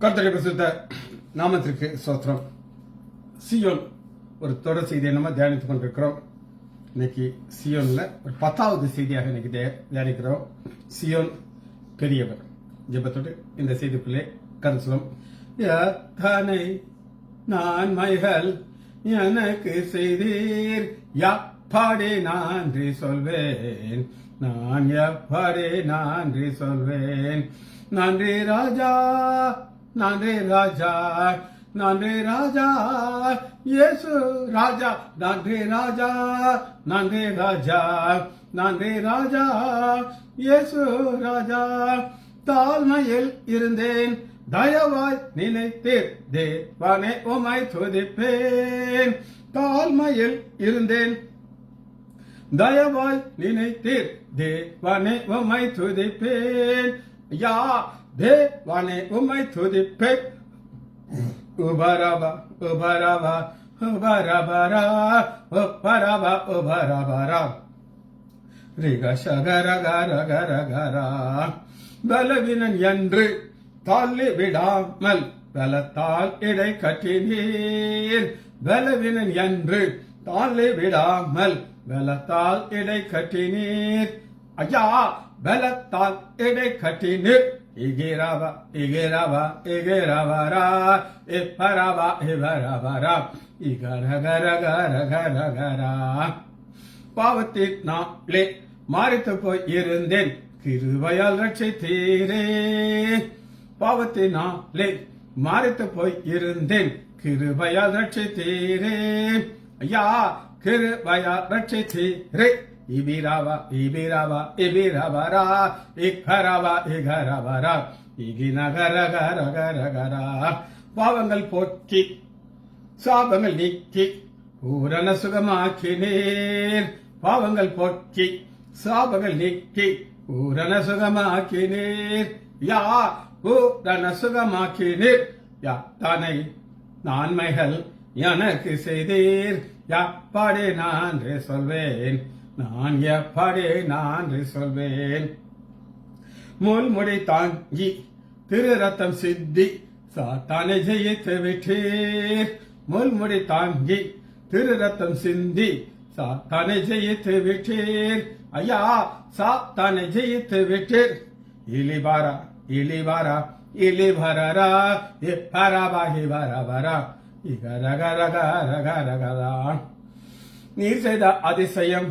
கர்த்தருடைய பரிசுத்த நாமத்திற்கு ஸ்தோத்திரம். சியோன் ஒரு தொடர் செய்தியை நம்ம தியானித்துக் கொண்டிருக்கிறோம். இன்னைக்கு சியோன்ல ஒரு 10வது செய்தியாக இன்னைக்கு தியானிக்கிறோம். சியோன் பெரியவர். ஜெபத்தோடு இந்த செய்திக்குள்ளே கருத்தும் எத்தனை நன்மைகள் எனக்கு செய்தீர், எப்படி நன்றி சொல்வேன், நான் எப்படி நன்றி சொல்வேன். நன்றி ராஜா, நன்றி ராஜா, நன்றி ராஜா, இயேசு ராஜா, நன்றி ராஜா, நன்றி ராஜா, நன்றி ராஜா, இயேசு ராஜா. தாழ்மையில் இருந்தேன், தயவாய் நினைத்தீர், தேவனே உம்மை துதிப்பேன். தாழ்மையில் இருந்தேன், தயவாய் நினைத்தீர், தேவனே உம்மை துதிப்பேன். யா தேவனே உம்மை துதிப்பேன். உபரபா உபரபா உபரபரா உபரபா உபரபரா ரிக சகரகரகரகரா. பலவீனன் என்று தள்ளி விடாமல் பலத்தால் இடை கட்டினீர். பலவீனன் என்று தள்ளி விடாமல் பலத்தால் இடை கட்டினீர். ஐயா, பலத்தால் இடை கட்டினீர். இகிரவா இகிரவா இகிரவரா இப்பரவா இவரவரா இகரகரகரகரகரா. பாவத்தினாலே மரித்து போய் இருந்தேன், கிருபையால் ரட்சித்தீரே. பாவத்தினாலே மரித்து போய் இருந்தேன், கிருபையால் ரட்சித்தீரே. ஐயா, கிருபையால் ரட்சித்தீரே. இபிராவா இபிராவா இபிரவரா இகரவா இகரவரா இகினகரகரகரகரா. பாவங்கள் போக்கி சாபங்கள் நீக்கி பூரண சுகமாக்கினீர். பாவங்கள் போக்கி சாபங்கள் நீக்கி பூரண சுகமாக்கினீர். யா பூரண சுகமாக்கினீர். யா தானை நன்மைகள் எனக்கு செய்தீர், எப்படி நன்றி சொல்வேன், நான் எப்படி நன்றி சொல்வேன். முள்முடி தாங்கி திரு ரத்தம் சிந்தி சாத்தானை ஜெயித்து விட்டீர். முள்முடி தாங்கி திரு ரத்தம் சிந்தி சாத்தானை ஜெயித்து விட்டீர். ஐயா, சாத்தானை ஜெயித்து விட்டீர். இலிபாரா இலிபாரா இலிபரரா இப்பரபா இவரவரா இகரகரகரகரகரா. நீர் செய்த அதிசயம்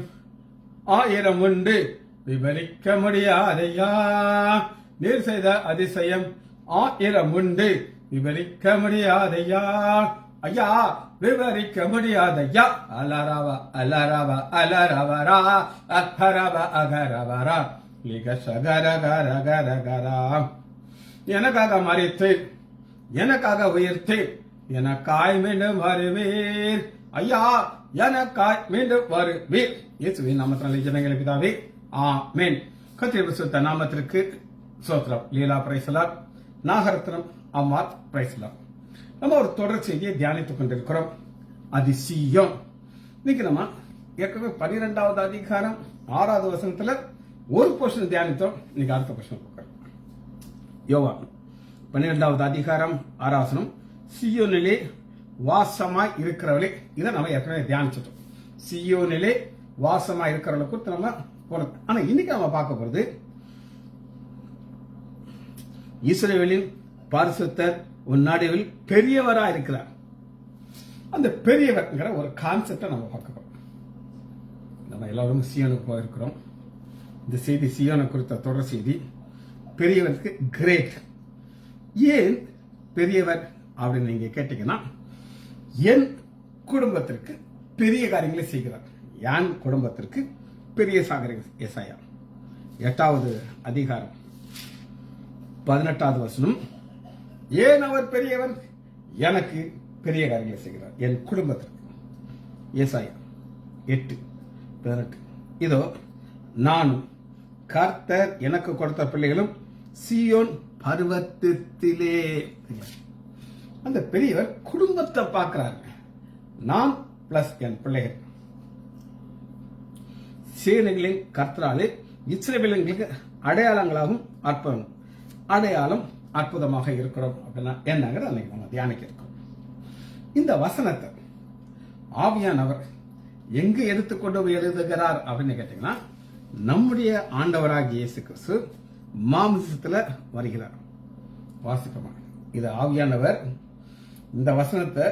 1000 உண்டு, விவரிக்க முடியாதையா. நீர் செய்த அதிசயம் 1000 உண்டு, விவரிக்க முடியாதையா. ஐயா, விவரிக்க முடியாதையா. அலரவா அலரவா அலரவரா அகரவா அகரவரா லிக சகரகரகரகரா. எனக்காக மரித்து எனக்காக உயிர்த்து எனக்காய் மீண்டும் வருவீர். ஐயா, எனக்காய் மீண்டும் வருவீர். இயேசுவின் நாமத்தினாலே ஜெபங்களை பிதாவே, ஆமென். கர்த்தருடைய பரிசுத்த நாமத்திற்கு ஸ்தோத்திரம். லீலா பிரைஸ்லார், நாகரத்னம் அம்மாத் பிரைஸ்லார். நம்ம ஒரு தொடர் செய்தியை தியானித்துக் கொண்டிருக்கிறோம். அது சியோன். இன்னைக்கு நம்ம ஏற்கனவே 12வது அதிகாரம் 6வது வசனத்துல ஒரு போர்ஷன் தியானித்தோம். இன்னைக்கு அடுத்த போர்ஷன் பார்க்கிறோம். யோவான் 12வது அதிகாரம் 6வது வசனம், சியோனிலே வாசமாய் இருக்கிறவளே. இதை நம்ம ஏற்கனவே தியானிச்சிட்டோம். சியோனிலே வாசமாய் இருக்கிறவளுக்கு நம்ம போனது. ஆனா இன்னைக்கு நம்ம பார்க்க போறது இஸ்ரவேலின் பரிசுத்தர் உன் நடுவில் பெரியவரா இருக்கிறார். அந்த பெரியவர்ங்கிற ஒரு கான்செப்டை நம்ம பார்க்க போறோம். நம்ம எல்லாரும் சியோனுக்கு போயிருக்கிறோம். இந்த செய்தி சியோனை குறித்த தொடர் செய்தி. பெரியவருக்கு கிரேட். ஏன் பெரியவர் அப்படின்னு நீங்க கேட்டீங்கன்னா, என் குடும்பத்திற்கு பெரிய காரியங்களை செய்கிறார். என் குடும்பத்திற்கு பெரிய சாகரங்கள். ஏசாயா 8வது அதிகாரம் 18வது வசனம், ஏன் அவர் பெரியவர், எனக்கு பெரிய காரியங்களை செய்கிறார் என் குடும்பத்திற்கு. ஏசாயா 8:18. இதோ நானும் கர்த்தர் எனக்கு கொடுத்த பிள்ளைகளும் சியோன் பர்வதத்திலே. அந்த பெரியவர் குடும்பத்தை பார்க்கிறார். நான் பிளஸ் என் பிள்ளைகள். சேனைகளின் கர்த்தராலே இஸ்ரவேலர்களுக்கு அடையாளங்களாகவும் அற்புதம். அடையாளம் அற்புதமாக இருக்கிறோம் அப்படின்னா என்னங்கிறத அன்னைக்கு நம்ம தியானிக்க இருக்கோம். இந்த வசனத்தை ஆவியானவர் எங்க எடுத்துக்கொண்டு போய் எழுதுகிறார் அப்படின்னு கேட்டீங்கன்னா, நம்முடைய ஆண்டவராகிய இயேசு கிறிஸ்து மாம்சத்துல வருகிறார். வாசிப்போமா? இது ஆவியானவர் இந்த வசனத்தை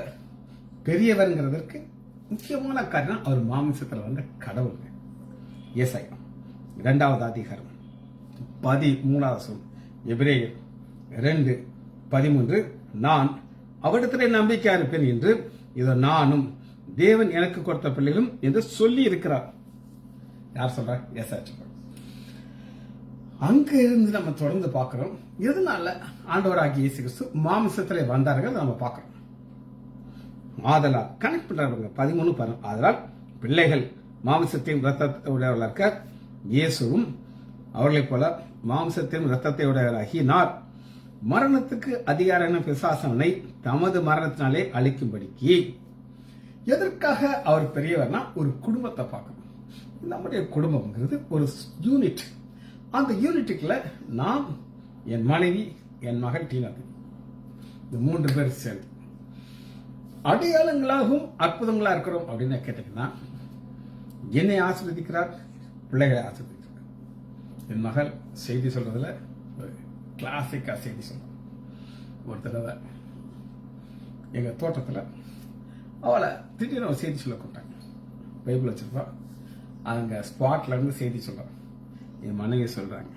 பெரியவர்ங்கிறதற்கு முக்கியமான காரணம் அவர் மாம்சத்துல வந்த கடவுள். ஏசாயா 2வது அதிகாரம் 13 எபிரேயர் 2:13 நான் அவரிடத்திலே நம்பிக்கையா இருப்பேன் என்று இதோ நானும் தேவன் எனக்கு கொடுத்த பிள்ளைகளும் என்று சொல்லி இருக்கிறார். யார் சொல்ற? ஏசாயா. அங்க இருந்து நம்ம தொடர்ந்து பார்க்கிறோம். எதனால ஆண்டவராகிய இயேசு கிறிஸ்து மாம்சத்திலே வந்தார்கள் நம்ம பார்க்கிறோம். ஆதலால் கனெக்ட் பண்றாங்க 13 பாருங்க. ஆதலால் பிள்ளைகள் மாம்சத்தையும் ரத்தத்தை உடையவர்களாக இயேசுவும் அவர்களைப் போல மாம்சத்தையும் ரத்தத்தை உடையவராகினார். மரணத்துக்கு அதிகாரமான பிசாசனை தமது மரணத்தினாலே அழிக்கும்படிக்கு. எதற்காக அவர் பெரியவர்னா, ஒரு குடும்பத்தை பார்க்கணும். நம்முடைய குடும்பம்ங்கிறது ஒரு யூனிட். அந்த யூனிட்டுக்குள்ள நான், என் மனைவி, என் மகள் டீனா, இந்த 3 பேர் சேர்ந்து அடையாளங்களாகவும் அற்புதங்களா இருக்கிறோம் அப்படின்னு கேட்டீங்கன்னா, என்னை ஆசீர்வதிக்கிறார், பிள்ளைகளை ஆசீர்வதிக்கிறார். என் மகள் செய்தி சொல்றதுல கிளாசிக்கா செய்தி சொல்றான். ஒரு தடவை எங்க தோட்டத்துல அவளை திடீர்னு ஒரு செய்தி சொல்ல கூட்டாங்க. பைபிள் வச்சிருப்பா, அங்க ஸ்பாட்ல இருந்து செய்தி சொல்றான். என் மனைவி சொல்றாங்க,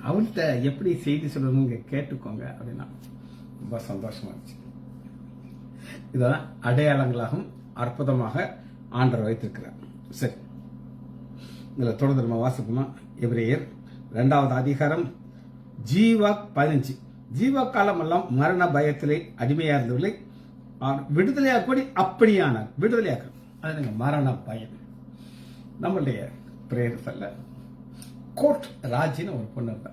அவள்கிட்ட எப்படி செய்தி சொல்லணும்னு கேட்டுக்கோங்க அப்படின்னா ரொம்ப சந்தோஷமா இருந்துச்சு. இதான் அடையாளங்களாகவும் அற்புதமாக ஆண்டவர் வைத்திருக்கிறார். சரி, இதுல தொடர்ந்து நம்ம வாசிப்போமா? எபிரேயர் 2வது அதிகாரம் ஜீவா 15 ஜீவா காலம் எல்லாம் மரண பயத்திலே அடிமையா இருந்தவர்களை விடுதலையாக கூடி அப்படியானார். விடுதலையாக அது நீங்க மரண பயம். நம்மளுடைய பிரேயர் சொல்ல கோட் ராஜின்னு ஒரு பொண்ணு இருந்தா,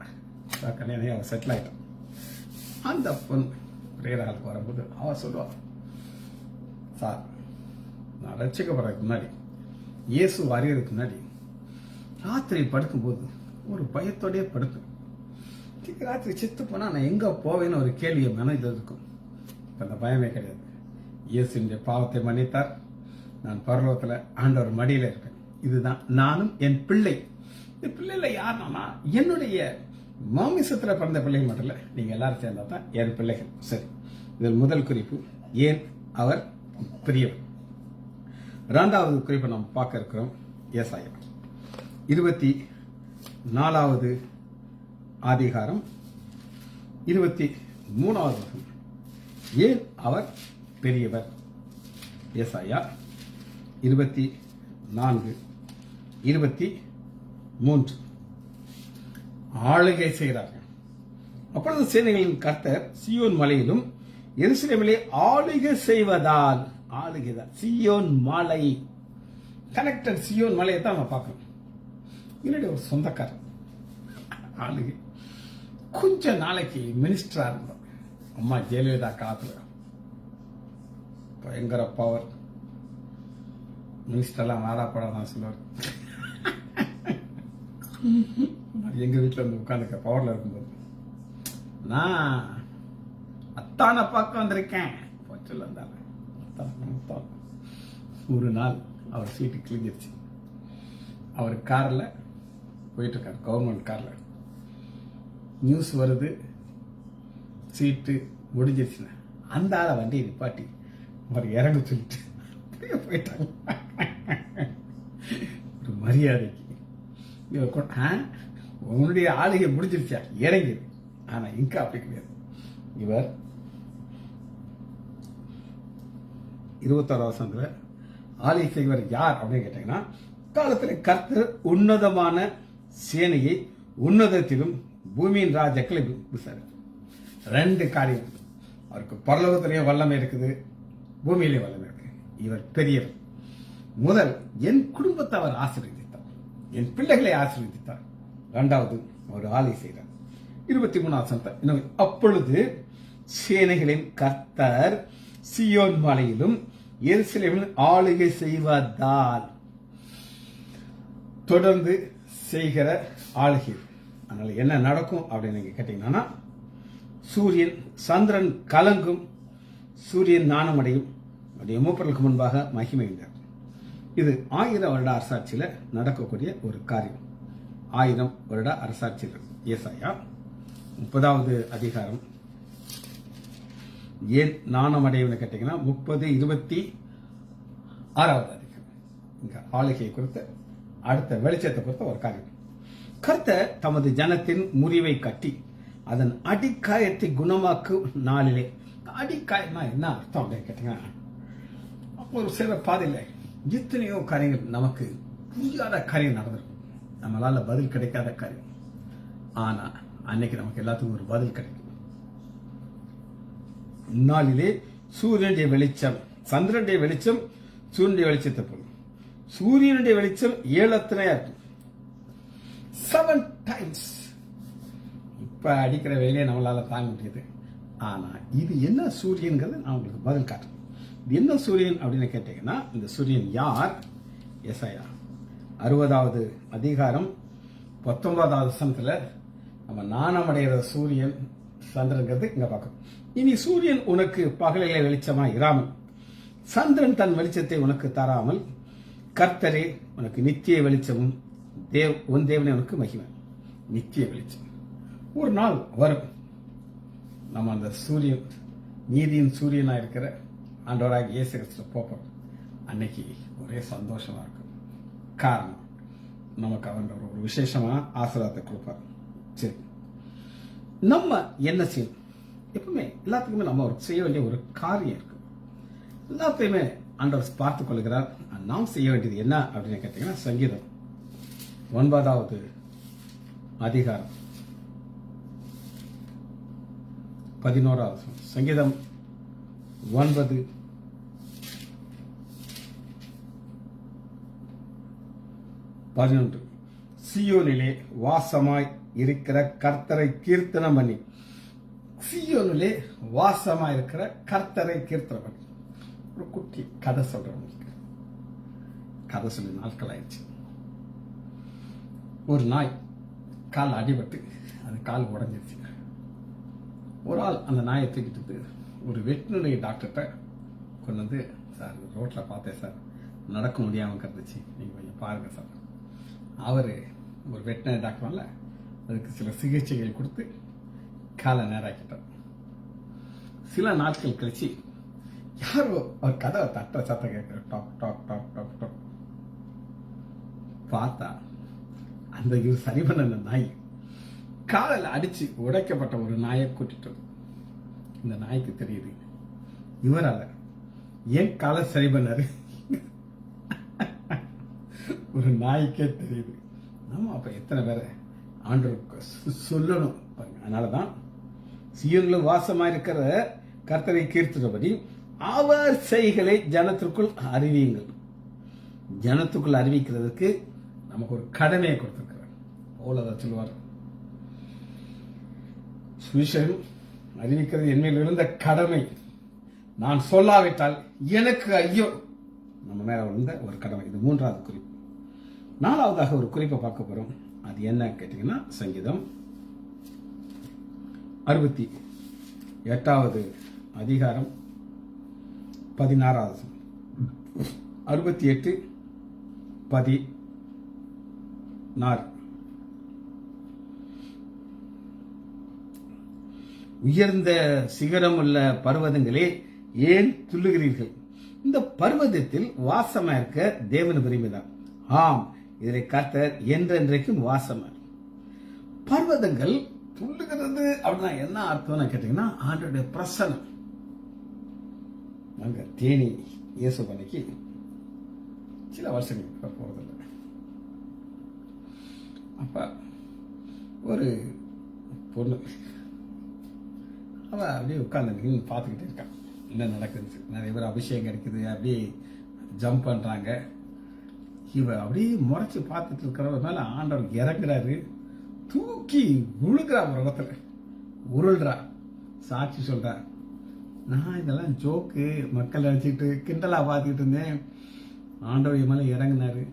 கல்யாணம் அவ செட்டில் ஆயிட்டான். அந்த பொண்ணு பிரேயராளுக்கு வரும்போது அவ சொல்லுவா, சார் நான் ரட்சிக்கப்படுறதுக்கு முன்னாடி, இயேசு வரையறதுக்கு முன்னாடி ராத்திரி படுக்கும்போது ஒரு பயத்தோடய படுக்கும். ராத்திரி செத்து போனா நான் எங்க போவேன்னு ஒரு கேள்வியை மனதில் இருக்கும். அந்த பயமே கிடையாது. இயேசுடைய பாவத்தை மன்னித்தார், நான் பரலோகத்துல ஆண்டவர் மடியில இருக்கேன். இதுதான் நானும் என் பிள்ளை. இந்த பிள்ளைல யாருன்னா என்னுடைய மாமிசத்துல பிறந்த பிள்ளைகள் மட்டும் இல்ல, நீங்க எல்லாரும் சேர்ந்தா தான் என் பிள்ளைகள். சரி, இதில் முதல் குறிப்பு, ஏன் அவர் பெரியவர். 2வது குறிப்பை நாம் பார்க்க இருக்கிறோம். ஏசாயா 24வது அதிகாரம் 23வது வசனம். ஏன் அவர் பெரியவர். ஏசாயா 24:23 ஆளுகை செய்கிறார்கள். அப்பொழுது சேனைகளின் கர்த்தர் சீயோன் மலையிலும் எருசலேமிலே ஆளுகை செய்வதால். ஆளுகைதான் சீயோன் மலை. கனெக்டட் சீயோன் மலையை தான் நம்ம பார்க்கணும். என்னுடைய ஒரு சொந்தக்காரர் ஆளுகை. கொஞ்ச நாளைக்கு மினிஸ்டரா இருந்தோம். அம்மா ஜெயலலிதா காலத்துல பயங்கர பவர். மினிஸ்டர்லாம் வாடா படம் தான் சொல்லுவார். எங்க வீட்டுல வந்து உட்காந்துக்க பவர்ல இருக்கும்போது நான் அத்தான பார்க்க வந்திருக்கேன். ஒரு நாள் அவர் சீட்டு கிழிஞ்சிருச்சு. அவர் கார்ல போயிட்டு இருக்காரு, கவர்மெண்ட் கார்ல. நியூஸ் வருது, சீட்டு முடிஞ்சிருச்சுன்னா அந்த ஆளை வண்டியை நிப்பாட்டி அவர் இறங்க சொல்லிட்டு போயிட்டாங்க. ஒரு மரியாதைக்கு உன்னுடைய ஆளுகை முடிஞ்சிருச்சா, இறங்கிது. ஆனா இங்க அப்படி கிடையாது. இவர் 21வது வசனத்துல ஆளுகை செய்வர் யார் அப்படின்னு கேட்டீங்கன்னா, காலத்தில் கர்த்தர் உன்னதமான சேனையை உன்னதத்திலும் பூமியின் ராஜாக்களை விசாரி. 2 காரியம். அவருக்கு பரலோகத்திலேயே வல்லமை இருக்குது, பூமியிலே வல்லமை இருக்கு. இவர் பெரியவர். முதல், என் குடும்பத்தை அவர் ஆசீர்வதித்தார், என் பிள்ளைகளை ஆசீர்வதித்தார். 2வது, அவர் ஆளுகை செய்தார். 23வது வசனம். அப்பொழுது சேனைகளின் கர்த்தர் சீயோன் மலையிலும் எருசலேமிலும் ஆளுகை செய்வதால். தொடர்ந்து செய்கிற ஆளுகை. அதனால என்ன நடக்கும் அப்படின்னு நீங்க கேட்டீங்கன்னா, சூரியன் சந்திரன் கலங்கும், சூரியன் நாணமடையும், அப்படியே மூப்பர்களுக்கு முன்பாக மகிமைந்தார். இது 1000 வருட அரசாட்சியில் நடக்கக்கூடிய ஒரு காரியம். 1000 வருட அரசாட்சியில் ஏசாயா 30வது அதிகாரம். ஏன் நாணமடையும்னு கேட்டீங்கன்னா 30:26வது அதிகாரம். இங்க ஆளுகையை குறித்த அடுத்த வெளிச்சத்தை பொறுத்த ஒரு காரியம். கர்த்தர் தமது ஜனத்தின் முறிவை கட்டி அதன் அடிக்காயத்தை குணமாக்கும் நாளிலே. அடிக்காயம்னா என்ன அர்த்தம் அப்படின்னு கேட்டீங்கன்னா, ஒரு சில பாதையில் எத்தனையோ காரியங்கள் நமக்கு புரியாத காரியம் நடந்திருக்கும், நம்மளால பதில் கிடைக்காத காரியம். ஆனா அன்னைக்கு நமக்கு எல்லாத்துக்கும் ஒரு பதில் கிடைக்கும். நாளிலே சூரியனுடைய வெளிச்சம், சந்திரனுடைய வெளிச்சம் சூரியனுடைய வெளிச்சத்தை போல. சூரியனுடைய வெளிச்சம் 7 எத்தனையா இருக்கும், 7 times. இப்ப அடிக்கிற வேலையை நம்மளால தாங்க முடியுது. ஆனா இது என்ன சூரியன்கிறது நான் உங்களுக்கு பதில் காட்டுறேன். இது என்ன சூரியன் அப்படின்னு கேட்டீங்கன்னா, இந்த சூரியன் யார்? ஏசாயா 60வது அதிகாரம் 19வது வசனத்துல நம்ம நாணமடைகிற சூரியன் சந்திரன்கிறது இங்க பார்க்கணும். இனி சூரியன் உனக்கு பகலிலே வெளிச்சமாய் இராமல், சந்திரன் தன் வெளிச்சத்தை உனக்கு தராமல், கர்த்தரே உனக்கு நித்திய வெளிச்சமும் உன் தேவனே உனக்கு மகிமை. நித்திய வெளிச்சம் ஒரு நாள் வரும். நம்ம அந்த சூரியன், நீதியின் சூரியனா இருக்கிற ஆண்டவராக இயேசு கிறிஸ்து போப்போம். அன்னைக்கு ஒரே சந்தோஷமா இருக்கும். காரணம், நமக்கு அவன் ஒரு விசேஷமா ஆசீர்வாதத்தை கொடுப்பார். சரி, நம்ம என்ன செய்யணும்? எப்பவுமே எல்லாத்துக்குமே நம்ம செய்ய வேண்டிய ஒரு காரியம் இருக்கு. எல்லாத்தையுமே ஆண்டவர் பார்த்துக் கொள்கிறார். நாம் செய்ய வேண்டியது என்ன அப்படின்னு கேட்டீங்கன்னா, சங்கீதம் 9வது அதிகாரம் 11வது சங்கீதம் 9:11. சீயோனிலே வாசமாய் இருக்கிற கர்த்தரை கீர்த்தனம் பண்ணி. சீயோனிலே வாசமாய் இருக்கிற கர்த்தரை கீர்த்தனம் பண்ணி. ஒரு குட்டி கதை சொல்றேன். கதை சொல்லி நாட்கள் ஆயிடுச்சு. ஒரு நாய் கால் அடிபட்டு அது கால் உடஞ்சிருச்சு. ஒரு ஆள் அந்த நாயை தூக்கிட்டு ஒரு வெட்டினரி டாக்டர்கிட்ட கொண்டு வந்து, சார் ரோட்ல பார்த்தேன் சார், நடக்க முடியாமல் இருந்துச்சு, நீங்க கொஞ்சம் பாருங்க சார். அவரு ஒரு வெட்டினரி டாக்டர்ல அதுக்கு சில சிகிச்சைகள் கொடுத்து காலை நேராக்கிட்டார். சில நாட்கள் கழிச்சு யாரோ அவர் கதவை தட்ட சத்தம் கேட்கிற, டாக் டாக் டாக் டாக் டாக். பார்த்தா அந்த இது சரி பண்ண நாய் காலில் அடிச்சு உடைக்கப்பட்ட ஒரு நாயை கூட்டிட்டு. இந்த நாய்க்கு தெரியுது இவரால ஏன் காலை சரி பண்ணாரு. ஒரு நாய்க்கே தெரியுது. நம்ம அப்ப எத்தனை பேரை ஆண்டவருக்கு சொல்லணும் பாருங்க. அதனாலதான் சீயோனில் வாசமா இருக்கிற கர்த்தரை கீர்த்தனபடி அவர் செய்களை ஜனத்திற்குள் அறிவியுங்கள். ஜனத்துக்குள் அறிவிக்கிறதுக்கு நமக்கு ஒரு கடமையை கொடுத்திருக்கிறார். அவ்வளவுதான் சொல்லுவார். சுவிசேஷம் அறிவிக்கிறது என்மேல் விழுந்த கடமை. நான் சொல்லாவிட்டால் எனக்கு ஐயோ. நம்ம மேல விழுந்த ஒரு கடமை. இது 3வது குறிப்பு. 4வதாக ஒரு குறிப்பை பார்க்க போறோம். அது என்ன கேட்டீங்கன்னா, சங்கீதம் 68வது அதிகாரம் 16வது 68:16. உயர்ந்த சிகரமுள்ள பர்வதங்களே ஏன் துள்ளுகிறீர்கள்? இந்த பர்வதத்தில் வாசமா இருக்க தேவன் விரும்பினார். ஆம், இதை கர்த்தர் என்றென்றைக்கும் வாசமா. பர்வதங்கள் துள்ளுகிறது அப்படின்னா என்ன அர்த்தம்னு கேட்டீங்கன்னா, ஆண்டவருடைய பிரசன்னம். அங்க தேனி இயேசு பண்ணிக்கு சில வருஷங்களுக்கு போறதில்லை. அப்ப ஒரு பொண்ணு அவ அப்படியே உட்கார்ந்து பார்த்துக்கிட்டே இருக்கான், என்ன நடக்குது. நிறைய பேர் அபிஷேகம் கிடைக்குது, அப்படியே ஜம்ப் பண்றாங்க. இவ அப்படியே முறைச்சு பார்த்துட்டு இருக்கிறவ மேல ஆண்டவர் இறங்குறாரு, தூக்கி விழுகிறா, ஒரு இடத்துல உருள்றா, சாட்சி சொல்றா. நான் இதெல்லாம் ஜோக்கு மக்கள் நினைச்சிட்டு கிண்டலா பார்த்துக்கிட்டு இருந்தேன். ஆண்டவர் மேல இறங்கினாரு,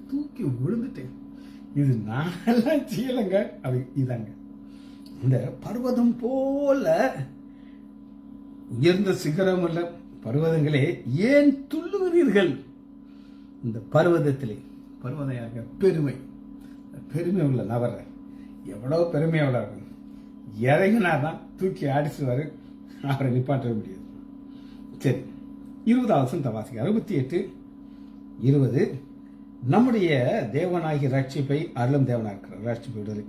தூக்கி விழுந்துட்டேன். இது நான் எல்லாம் செய்யலைங்க. அது இதாங்க இந்த பர்வதம் போல உயர்ந்த சிகரம் உள்ள பர்வதங்களே ஏன் துள்ளுகிறீர்கள்? இந்த பர்வதத்திலே, பர்வதையாக பெருமை, பெருமை உள்ள நபர் எவ்வளவு பெருமை உள்ள இறங்கினாதான் தூக்கி அடிச்சுவாரு, அவரை நிப்பாட்ட முடியாது. சரி, 20வது வசனத்தை வாசிக்க. 68:20. நம்முடைய தேவனாகிய ரட்சிப்பை அருளும் தேவனாக இருக்கிறார். ரட்சிப்பை விடுதலை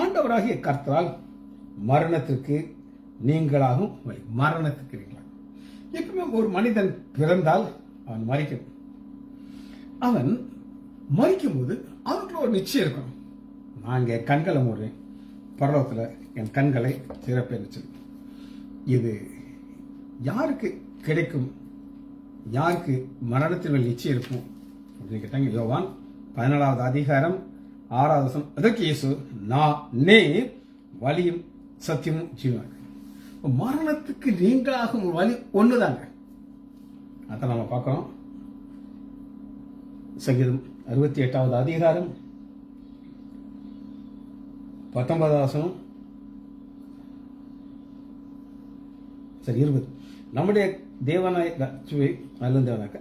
ஆண்டவராகிய கர்த்தரால் மரணத்திற்கு நீங்களாகும் வழி. மரணத்துக்கு நீங்களாகும். எப்பவுமே ஒரு மனிதன் பிறந்தால் அவன் மறிக்கணும். அவன் மறிக்கும் போது அவனுக்கு ஒரு நிச்சயம் இருக்கணும். நான் இங்கே கண்களை மூடுறேன், பரலோகத்தில் என் கண்களை திறப்பேன்னு சொல்லி. இது யாருக்கு கிடைக்கும்? யாருக்கு மரணத்தில் நிச்சயம் இருக்கும் அப்படின்னு கேட்டாங்க. யோவான் 14வது அதிகாரம் 6வது வசனம். அதற்கு இயேசு, நானே வழியும் சத்தியமும் ஜீவனும். மரணத்துக்கு நீங்களாகும் வழி ஒண்ணுதாங்க. அதான் நம்ம பார்க்கிறோம். சங்கீதம் 68வது அதிகாரம் 19வது வசனம். சரி, 20. நம்முடைய தேவனாய் தேவனாக்க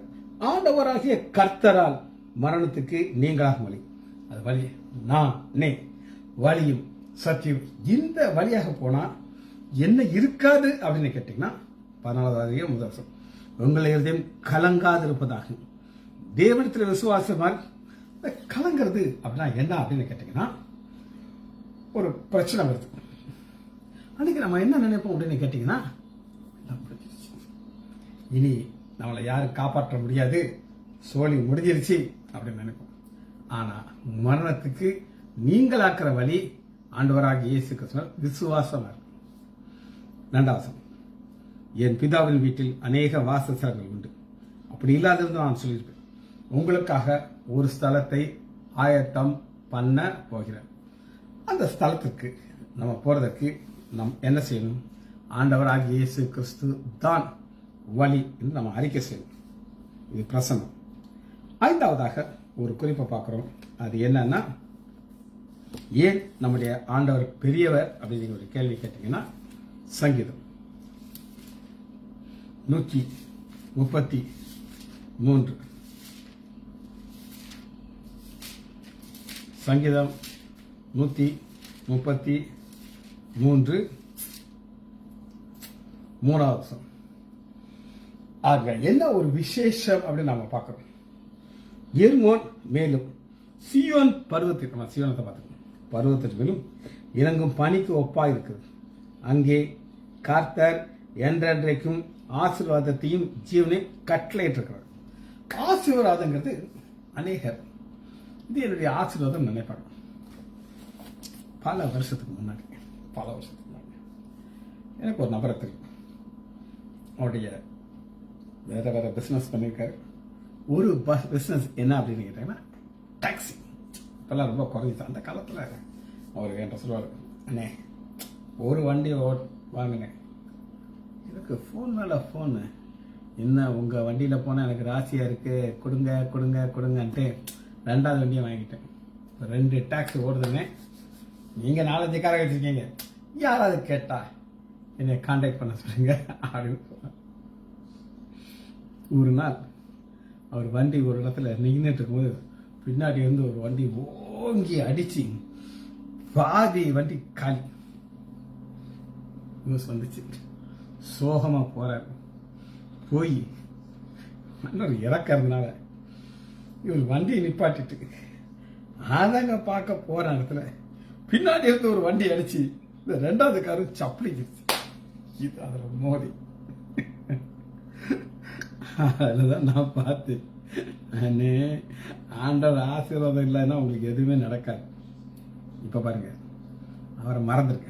ஆண்டவராகிய கர்த்தரால் மரணத்துக்கு நீங்களாகும் வழி. அது வழி நானே வழியும் சத்தியம். இந்த வழியாக போனா என்ன இருக்காது அப்படின்னு கேட்டீங்கன்னா 14வது முதல் வசனம். உங்களை இருதயம் கலங்காது இருப்பதாக. தேவனத்தில் விசுவாசமால் கலங்கிறது அப்படின்னா என்ன அப்படின்னு கேட்டீங்கன்னா, ஒரு பிரச்சனை வருது. அன்னைக்கு நம்ம என்ன நினைப்போம் அப்படின்னு கேட்டீங்கன்னா, இனி நம்மளை யாரும் காப்பாற்ற முடியாது, சோழி முடிஞ்சிருச்சு அப்படின்னு நினைப்போம். ஆனா மரணத்துக்கு நீங்களாக்குற வழி ஆண்டவராகிய இயேசு கிறிஸ்துவின் விசுவாசமா இருக்கு. 2வது, என் பிதாவின் வீட்டில் அநேக வாசஸ்தலங்கள் உண்டு. அப்படி இல்லாதிருந்தும் நான் சொல்லியிருப்பேன், உங்களுக்காக ஒரு ஸ்தலத்தை ஆயத்தம் பண்ண போகிறேன். அந்த ஸ்தலத்திற்கு நம்ம போறதுக்கு நாம் என்ன செய்யணும்? ஆண்டவராகிய இயேசு கிறிஸ்து தான் வழி என்று நம்ம அறிக்கை செய்யணும். இது பிரசனம். 5வதாக ஒரு குறிப்பை பார்க்கிறோம். அது என்னன்னா, ஏன் நம்முடைய ஆண்டவர் பெரியவர் அப்படின்னு ஒரு கேள்வி கேட்டீங்கன்னா, சங்கீதம் 133. சங்கீதம் 133 3வது வசனம். ஆக என்ன ஒரு விசேஷம் அப்படின்னு நாம பார்க்கிறோம். எர்மோன் மேலும் சீயோன் பருவத்திற்கு, நம்ம சீயோனத்தை பார்த்துக்கணும், பருவத்திற்கு மேலும் இறங்கும் பனிக்கு ஒப்பா இருக்குது. அங்கே கர்த்தர் என்றென்றைக்கும் ஆசீர்வாதத்தையும் ஜீவனையும் கட்டளையிட்டிருக்கிறார். ஆசீர்வாதங்கிறது அநேகர் இது என்னுடைய ஆசீர்வாதம் நினைப்பாங்க. பல வருஷத்துக்கு முன்னாடி எனக்கு ஒரு நபரை தெரியும். அவருடைய வேற பிசினஸ் பண்ணியிருக்காரு. ஒரு பிசினஸ் என்ன அப்படின்னு கேட்டீங்கன்னா, டாக்ஸி. இப்பெல்லாம் ரொம்ப குறைஞ்சிச்சு. அந்த காலத்தில் அவர் என்கிட்ட சொல்லுவார், அண்ணே ஒரு வண்டி வாங்கினேன், எனக்கு ஃபோன் மேலே ஃபோனு, என்ன உங்கள் வண்டியில் போனால் எனக்கு ராசியாக இருக்குது, கொடுங்க கொடுங்க கொடுங்கன்ட்டு 2வது வண்டியை வாங்கிட்டேன். 2 டாக்ஸி ஓடுதுன்னு. நீங்கள் 4-5 காரை வச்சுருக்கீங்க, யாராவது கேட்டா என்னை கான்டாக்ட் பண்ண சொல்லுங்க அப்படின்னு சொன்னார். ஒரு நாள் அவர் வண்டி ஒரு இடத்துல நின்றுட்டு இருக்கும்போது பின்னாடி இருந்து ஒரு வண்டி ஓங்கி அடிச்சு பாதி வண்டி காலி. நியூஸ் வந்துச்சு. சோகமா போறாரு. போய் ஒரு இறக்கறதுனால இவர் வண்டியை நிப்பாட்டிட்டு அதங்க பார்க்க போற இடத்துல பின்னாடி இருந்து ஒரு வண்டி அடிச்சு இந்த 2வது காரு சப்பளிக்கிடுச்சு. இது அதுல மோதி. அதுதான் நான் பார்த்தேன், ஆண்டவர் ஆசீர்வாதம் இல்லைன்னா உங்களுக்கு எதுவுமே நடக்காது. இப்ப பாருங்க, அவரை மறந்துருக்க.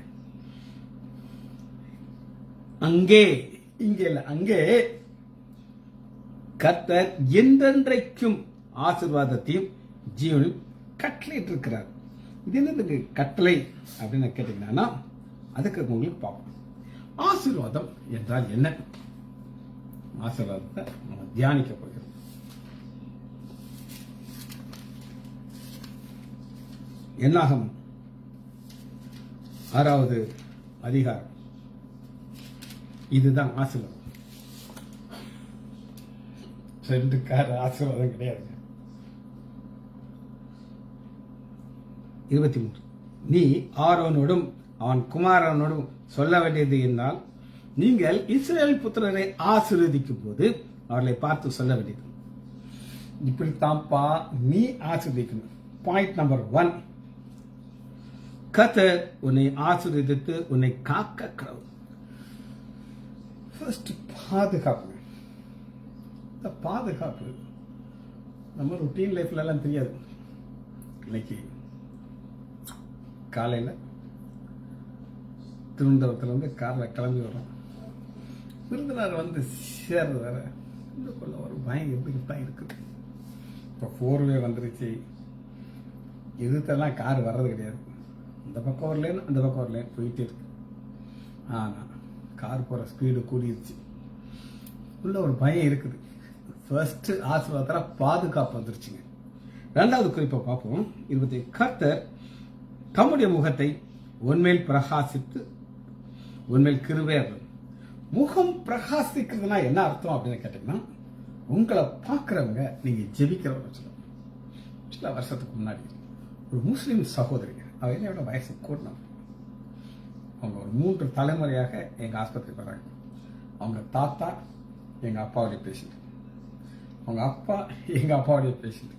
அங்கே இங்கே இல்ல, அங்கே கர்த்தர் என்றென்றைக்கும் ஆசீர்வாதத்தையும் ஜீவனும் கட்டளையிட்டு இருக்கிறார். இது என்னதுக்கு கட்டளை அப்படின்னு கேட்டீங்கன்னா, அதுக்கு உங்களுக்கு பார்ப்போம். ஆசீர்வாதம் என்றால் என்ன? ஆசீர்வாதத்தை நம்ம தியானிக்க போகிறோம். என்னாகும் 6வது அதிகாரம். இதுதான் ஆசீர்வாதம். 2 ஆசீர்வாதம் கிடையாது. 23. நீ ஆரோனோடும் அவன் குமாரனோடும் சொல்ல வேண்டியது என்றால், நீங்கள் இஸ்ரவேல் புத்திரரை ஆசீர்வதிக்கும் போது அவர்களை பார்த்து சொல்ல வேண்டியது, இப்படித்தான்ப்பா நீ ஆசீர்வதிக்கணும். பாயிண்ட் நம்பர் 1, கர்த்தர் உன்னை ஆசீர்வதித்து உன்னை காக்க கடவுள். ஃபர்ஸ்ட் பாதுகாப்பு. இந்த பாதுகாப்பு நம்ம ருட்டீன் லைஃப்ல எல்லாம் தெரியாது. இன்னைக்கு காலையில் திருவனந்தபுரத்துலேருந்து காரில் கிளம்பி வரோம். விருந்தினர் வந்து சேர்றது வேற, இதுக்குள்ள ஒரு பயம் இருந்துக்கிட்டு தான் இருக்குது. இப்போ 4வே வந்துருச்சு. எதிர்த்தெல்லாம் கார் வர்றது கிடையாது. இந்த பக்கம் ஒரு லேன், அந்த பக்கம் ஒரு லேன் போயிட்டே இருக்கு. ஆனால் கார் போகிற ஸ்பீடு கூடிருச்சு. உள்ள ஒரு பயம் இருக்குது. ஃபர்ஸ்ட் ஆசீர்வாதத்தில் பாதுகாப்பு வந்துருச்சுங்க. 2வது குறிப்பை பார்ப்போம். 20. கர்த்தர் தம்முடைய முகத்தை உன்மேல் பிரகாசித்து உன்மேல் கிருபையாக. முகம் பிரகாசிக்கிறதுனா என்ன அர்த்தம் அப்படின்னு கேட்டீங்கன்னா, உங்களை பார்க்குறவங்க நீங்கள் ஜெபிக்கிறவங்க சொல்லலாம். சில வருஷத்துக்கு முன்னாடி ஒரு முஸ்லீம் சகோதரி, அவள் என்னோட வயசு கூட்டினாங்க. அவங்க ஒரு 3 தலைமுறையாக எங்கள் ஆஸ்பத்திரிக்கு வராங்க. அவங்க தாத்தா எங்கள் அப்பாவுடைய பேஷண்ட், அவங்க அப்பா எங்கள் அப்பாவுடைய பேஷண்ட்,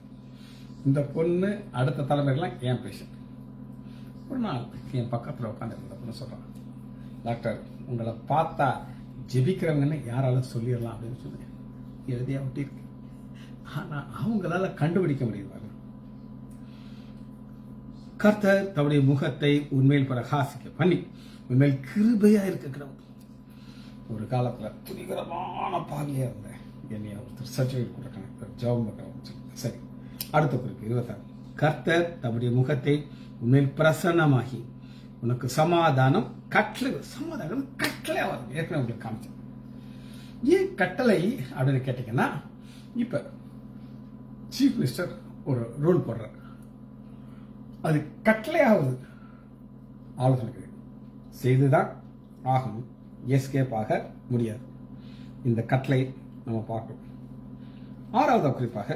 இந்த பொண்ணு அடுத்த தலைமுறைலாம் என் பேஷண்ட். ஒரு நாள் என் பக்கத்தில் உட்காந்து இந்த பொண்ணு சொல்கிறாங்க, டாக்டர் உங்களை பார்த்தா ஜெபிக்கிறவங்கன்னு யாராலும் சொல்லிடலாம் அப்படின்னு சொல்லி எழுதியா விட்டிருக்கு. ஆனால் அவங்களால கண்டுபிடிக்க முடியாது. கர்த்தர் தம்முடைய முகத்தை உண்மையில் பிரகாசிக்க பண்ணி உண்மையில் கிருபையா இருக்க கிடவும். ஒரு காலத்துல துணிகரமான பாவியா இருந்தேன். என்னைய ஒருத்தர் சர்டிஃபிகேட் கொடுத்தாங்க, ஜாப் பண்ணுறோம். சரி, அடுத்த குறிப்பு 26. கர்த்தர் தம்முடைய முகத்தை உண்மையில் பிரசன்னமாகி உனக்கு சமாதானம் கட்டளை. சமாதானம் கட்டளை ஆகாது. ஏற்கனவே உங்களுக்கு காமிச்சேன். ஏன் கட்டளை அப்படின்னு கேட்டீங்கன்னா, இப்ப சீஃப் மினிஸ்டர் ஒரு ரூல் போடுறார், அது கட்டளை ஆகுது. ஆலோசனை செய்துதான் ஆகணும், எஸ்கேப் ஆக முடியாது. இந்த கட்டளை நம்ம பார்க்கணும். 6வது குறிப்பாக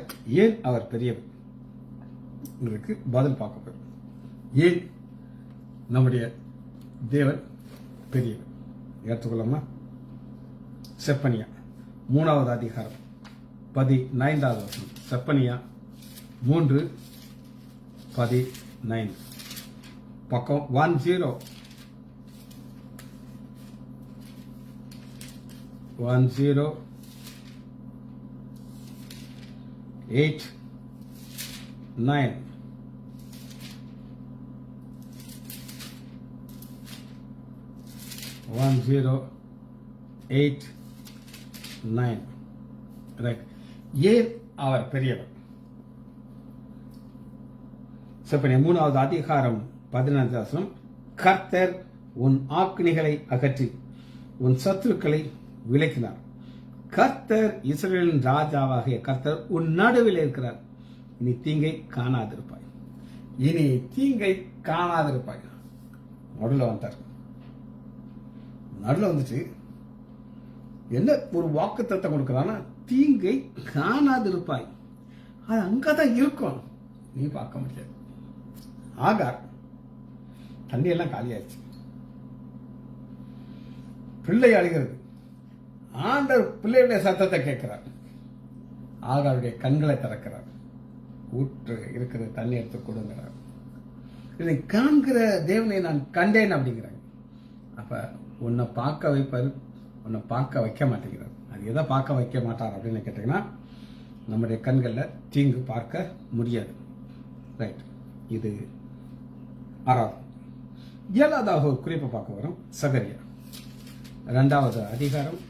ஏன் அவர் பெரியவர், இதற்கு பதில் பார்க்க போறோம். ஏன் நம்முடைய தேவன் பெரியவர் எடுத்துக்கொள்ளாமா? செப்பனியா 3வது அதிகாரம் 19வது வசனம். செப்பனியா 3:19 பக்கம் 10:89. ரைட். ஏன் அவர் பெரியவர்? செப்பனியா 3வது அதிகாரம் 15வது வசனம். கர்த்தர் உன் ஆக்கினைகளை அகற்றி உன் சத்துருக்களை விலக்கினார். கர்த்தர் இஸ்ரவேலின் ராஜாவாகிய கர்த்தர் உன் நடுவில் இருக்கிறார். இனி தீங்கை காணாதிருப்பாய். இனி தீங்கை காணாதிருப்பாய். நடுவில் வந்தார். நடுவில் வந்துச்சு. என்ன ஒரு வாக்குத்தத்தம் கொடுக்கிறான்னா, தீங்கை காணாதிருப்பாய். அது அங்கதான் இருக்கும், நீ பார்க்க முடியாது. ஆகார் தண்ணி எல்லாம் காலியாச்சு. பிள்ளை அழுகிறது. ஆண்டவர் பிள்ளையுடைய சத்தத்தை கேட்கிறார். ஆகாருடைய கண்களை திறக்கிறார். ஊற்று இருக்கிற தண்ணி எடுத்து கொடுங்கிறார். இதை காண்கிற தேவனை நான் கண்டேன் அப்படிங்கிறாங்க. அப்ப உன்னை பார்க்க வைப்பார், உன்னை பார்க்க வைக்க மாட்டேங்கிறார். அது எதை பார்க்க வைக்க மாட்டார் அப்படின்னு கேட்டீங்கன்னா, நம்முடைய கண்களில் தீங்கு பார்க்க முடியாது. ரைட். இது 6வது. 7வது ஒரு குறிப்பை பார்க்க வரும். சகரியா 2வது அதிகாரம்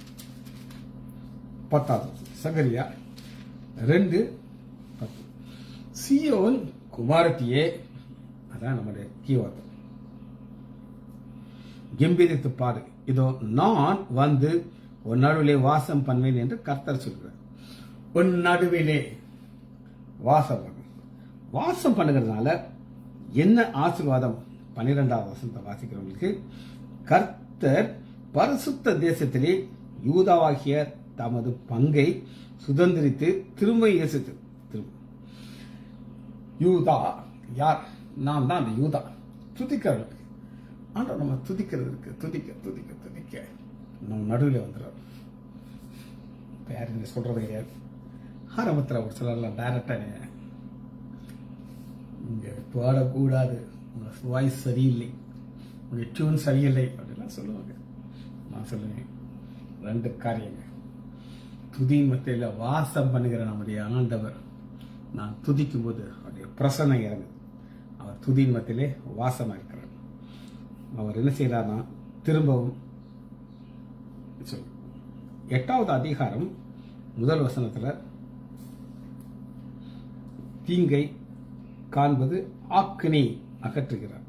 10வது. சகரியா 2:10. சீயோன் குமாரத்தியே, அதான் நம்முடைய கீவார்த்தை, கம்பீரித்து பாரு, இதோ நான் வந்து உன் நடுவிலே வாசம் பண்ணுவேன் என்று கர்த்தர் சொல்கிறார். உன் நடுவிலே வாசம் பண்ணும். வாசம் பண்ணுகிறதுனால என்ன ஆசீர்வாதம் 12வது வசனத்தை வாசிக்கிறவங்களுக்கு, கர்த்தர் பரிசுத்த தேசத்திலே யூதாவாகிய தமது பங்கை சுதந்திரித்து திரும்ப இயேசுத்து. யூதா யார்? நான் தான் அந்த யூதா. துதிக்கிறவர்களுக்கு ஆண்டவர் நம்ம துதிக்கிறதுக்கு துதிக்க துதிக்க துதிக்க நம்ம நடுவில் வந்துடுறோம். இப்போ யாரும் சொல்றது கிடையாது. ஆரம்பத்தில் ஒரு சிலர்லாம் டைரக்டாக இங்கே பாடக்கூடாது, உங்கள் வாய்ஸ் சரியில்லை, உங்கள் டியூன் சரியில்லை அப்படிலாம் சொல்லுவாங்க. நான் சொல்லுவேன் 2 காரியங்க. துதியின் மத்தியில் வாசம் பண்ணுகிற நம்முடைய ஆண்டவர், நான் துதிக்கும் போது அவருடைய பிரசன்னம் இறங்குது. அவர் துதியின் மத்தியிலே வாசமாக இருக்கிறார். அவர் என்ன செய்யறார்னா, திரும்பவும் 8வது அதிகாரம் 1 வசனத்துல, தீங்கை காண்பது ஆக்கினை அகற்றுகிறார்.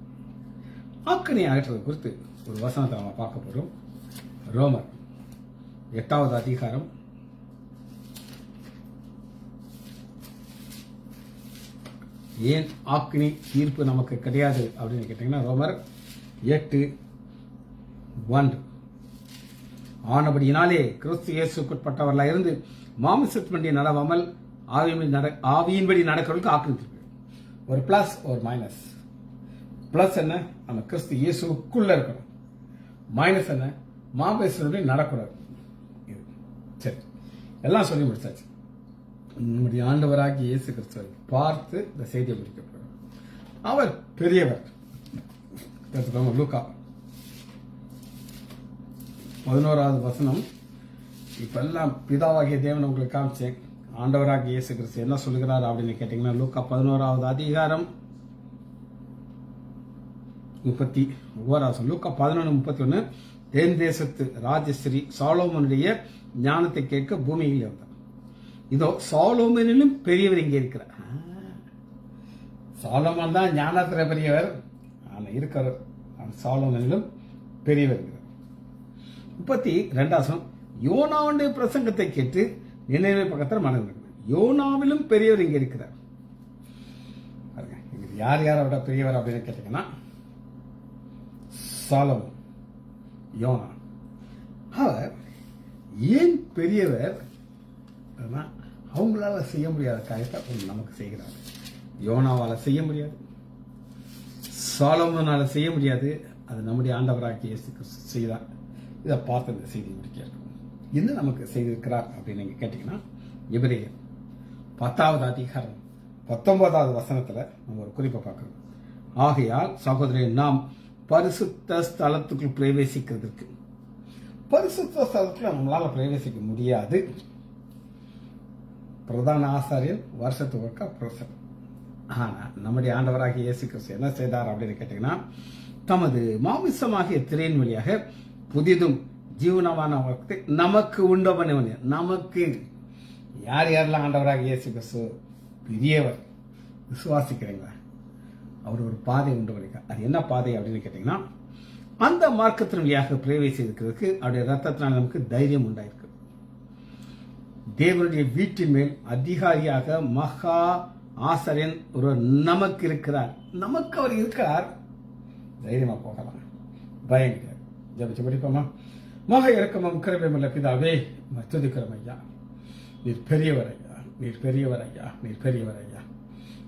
ஆக்கினை அகற்றுவது குறித்து ஒரு வசனத்தை நம்ம பார்க்க போறோம். ரோமர் 8வது அதிகாரம் 'ஏன் ஆக்கினை தீர்ப்பு நமக்கு கிடையாது அப்படின்னு கேட்டீங்கன்னா, ரோமர் 8:1, ஆனபடியினாலே கிறிஸ்து இயேசுக்குட்பட்டவர்களாக இருந்து மாமிசத்தின்படி நடவாமல் ஆவியின்படி நடக்கிறவர்களுக்கு ஆக்கினை தீர்ப்பு. ஒரு பிளஸ் ஒரு மைனஸ். பிளஸ் என்ன? நம்ம கிறிஸ்து இயேசுக்குள்ள இருக்கணும். மைனஸ் என்ன? மாமிசத்தின்படி நடக்கூடாது. சரி, எல்லாம் சொல்லி முடிச்சாச்சு. நம்முடைய ஆண்டவராகிய இயேசு கிறிஸ்துவை பார்த்து இந்த செய்தியை முடிக்கப்படுறார். அவர் பெரியவர். லூக்கா 11வது வசனம். இப்பெல்லாம் பிதாவாகிய தேவன் உங்களுக்கு காமிச்சேன். ஆண்டவராகிய இயேசு கிறிஸ்து என்ன சொல்லுகிறார் அப்படின்னு கேட்டீங்கன்னா, லூக்கா 11வது அதிகாரம் 31. லூக்கா 11:31. தேன் தேசத்து ராஜஸ்ரீ சாலோமோனுடைய ஞானத்தை கேட்க பூமியில் வந்தார். இதோ சாலோமோனிலும் பெரியவர் இங்கே இருக்கிறார். சாலோமோன் தான் ஞானத்துல பெரியவர், ஆனா இருக்கிறார். சாலோமோனிலும் பெரியவர் இருக்கிறார். 32. யோனாவுடைய பிரசங்கத்தை கேட்டு நினைவு பக்கத்தில் மனதில் யோனாவிலும் பெரியவர் இங்கே இருக்கிறார். யார் யாரோட பெரியவர் அப்படின்னு கேட்டீங்கன்னா, சாலமோன், யோனா. அவர் ஏன் பெரியவர்? அவங்களால செய்ய முடியாத காரியத்தை நமக்கு செய்கிறார். யோனாவால செய்ய முடியாது, சாலமோனால செய்ய முடியாது. அது நம்முடைய ஆண்டவராகிய இயேசு கிறிஸ்து செய்தார். இதை பார்த்து இந்த செய்தி முடிக்க என்ன நமக்கு செய்திருக்கிறார் அப்படின்னு நீங்க கேட்டீங்கன்னா, எபிரேயர் 10வது அதிகாரம் 19வது வசனத்துல நம்ம ஒரு குறிப்பை பார்க்கிறோம். ஆகையால் சகோதரன், நாம் பரிசுத்த ஸ்தலத்துக்குள் பிரவேசிக்கிறதுக்கு, பரிசுத்த ஸ்தலத்துல நம்மளால பிரவேசிக்க முடியாது. பிரதான ஆசாரியர் வருஷத்துக்கு ஒருக்கா பிரசனம். ஆனா நம்முடைய ஆண்டவராகிய இயேசு கிறிஸ்து என்ன செய்தார் அப்படின்னு கேட்டீங்கன்னா, தமது மாமிசமாகிய திரையின் வழியாக புதிதும் ஜீவனமான நமக்கு உண்டவனவன். நமக்கு யார் யாரெல்லாம் ஆண்டவராகிய இயேசு கிறிஸ்து பெரியவர் விசுவாசிக்கிறீங்களா? அவர் ஒரு பாதை உண்டு பண்ணிருக்கார். அது என்ன பாதை அப்படின்னு கேட்டீங்கன்னா, அந்த மார்க்கத்தின் வழியாக பிரவேசிக்கிறதுக்கு அவருடைய ரத்தத்தினால் நமக்கு தைரியம் உண்டாயிருக்கு. தேவனுடைய வீட்டின் மேல் அதிகாரியாக மகா ஆசாரியன் ஒரு நமக்கு இருக்கிறார். நமக்கு அவர் இருக்கிறார். தைரியமா போகலாம், பயம் கிடையாது. ஜபிச்சு படிப்போமா? மக இறக்கமும் கிருபையுமுள்ள பிதாவே, துதிக்கிறோம் ஐயா. நீர் பெரியவர் ஐயா, நீர் பெரியவர் ஐயா, நீர் பெரியவர் ஐயா.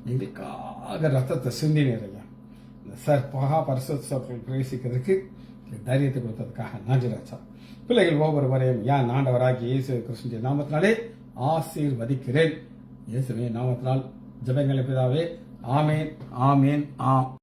எங்களுக்காக ரத்தத்தை சிந்தினீர் ஐயா. இந்த மகா பரிசுத்தத்தில் பிரவேசிக்கிறதுக்கு தைரியத்தை கொடுத்ததுக்காக நன்றி ராஜா. பிள்ளைகள் ஒவ்வொருவரையும் யான் ஆண்டவராகிய இயேசு கிறிஸ்துவின் நாமத்தினாலே ஆசீர்வதிக்கிறேன். இயேசுவின் நாமத்தினால் ஜெபங்களை பிதாவே. ஆமேன், ஆமேன், ஆம்.